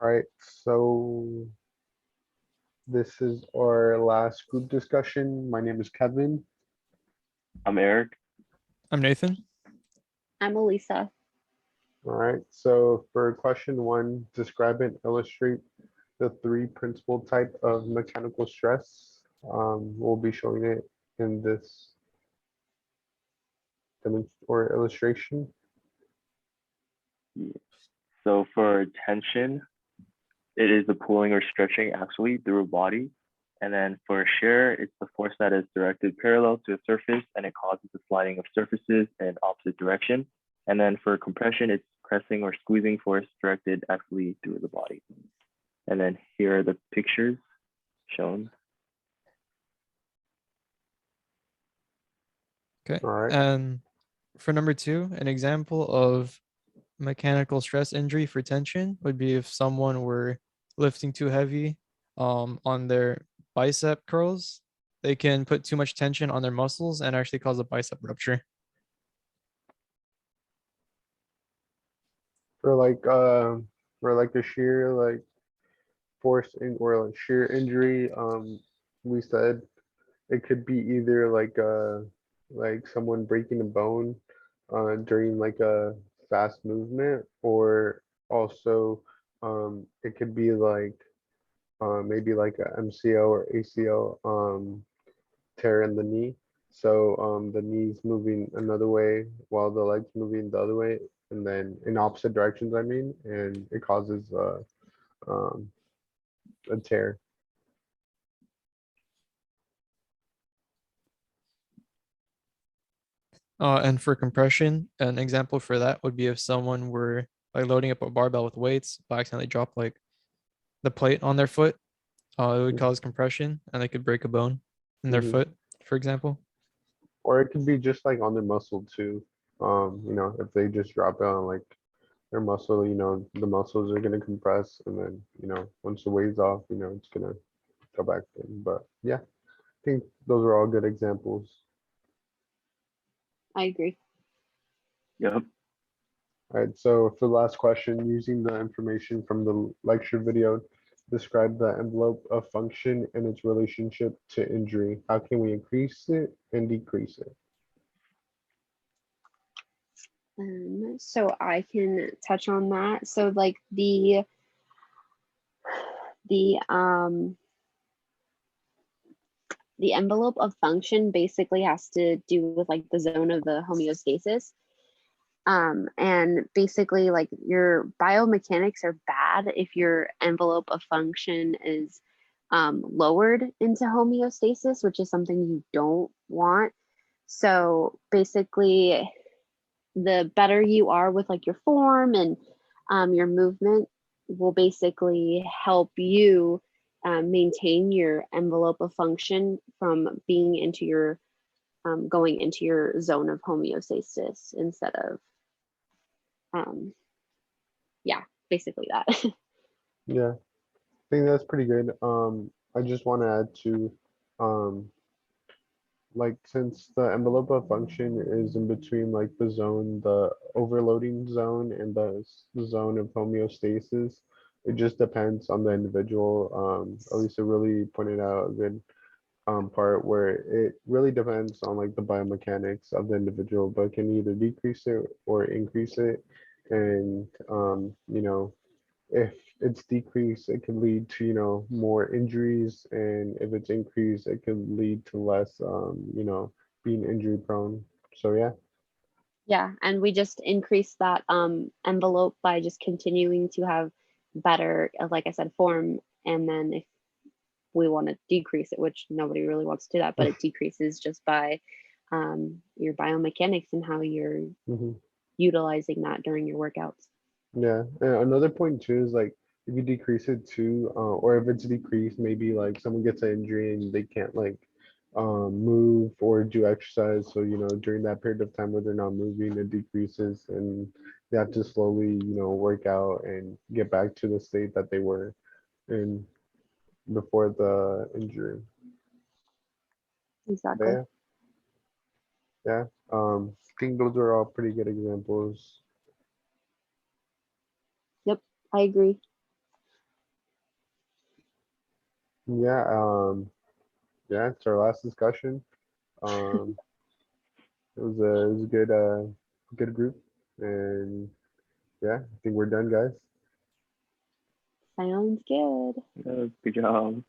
All right, so this is our last group discussion. My name is Kevin. I'm Eric. I'm Nathan. I'm Alisa. All right, so for question one, describe and illustrate the three principal type of mechanical stress. We'll be showing it in this or illustration. So for tension, it is the pulling or stretching actually through a body. And then for shear, it's the force that is directed parallel to a surface and it causes the sliding of surfaces in opposite direction. And then for compression, it's pressing or squeezing force directed actually through the body. And then here are the pictures shown. Okay. All right. And for number two, an example of mechanical stress injury for tension would be if someone were lifting too heavy on their bicep curls, they can put too much tension on their muscles and actually cause a bicep rupture. For like a shear force in or like shear injury, we said it could be either like someone breaking a bone during like a fast movement, or also it could be like maybe like a MCL or ACL tear in the knee. So the knee's moving another way while the leg's moving the other way, and then in opposite directions, I mean, and it causes um, a tear. And for compression, an example for that would be if someone were like loading up a barbell with weights, by accidentally drop like the plate on their foot, it would cause compression and they could break a bone in their Mhm. foot, for example. Or it could be just like on their muscle too. If they just drop it on like their muscle, the muscles are gonna compress, and then once the weight's off, it's gonna go back in. But yeah, I think those are all good examples. I agree. Yep. All right, so for the last question, using the information from the lecture video, describe the envelope of function and its relationship to injury. How can we increase it and decrease it? So I can touch on that. So like the um the envelope of function basically has to do with like the zone of the homeostasis. And basically like your biomechanics are bad if your envelope of function is lowered into homeostasis, which is something you don't want. So basically the better you are with like your form and your movement will basically help you maintain your envelope of function from being into your going into your zone of homeostasis instead of um, yeah, basically that. Yeah, I think that's pretty good. I just want to add to, um, like since the envelope of function is in between like the overloading zone and the zone of homeostasis, it just depends on the individual. Elisa really pointed out a good part where it really depends on like the biomechanics of the individual, but can either decrease it or increase it. And if it's decreased, it can lead to, more injuries, and if it's increased, it can lead to less, being injury prone. So yeah. Yeah, and we just increase that envelope by just continuing to have better, like I said, form. And then if we want to decrease it, which nobody really wants to do that, but it decreases just by your biomechanics and how you're Mhm. utilizing that during your workouts. Yeah, and another point too is like if you decrease it too, or if it's decreased, maybe like someone gets an injury and they can't like move or do exercise. So during that period of time where they're not moving, it decreases, and they have to slowly work out and get back to the state that they were in before the injury. But Exactly. yeah, yeah. I think those are all pretty good examples. Yep, I agree. Yeah, yeah, it's our last discussion. It was a good group, and yeah, I think we're done, guys. Sounds good. Good job.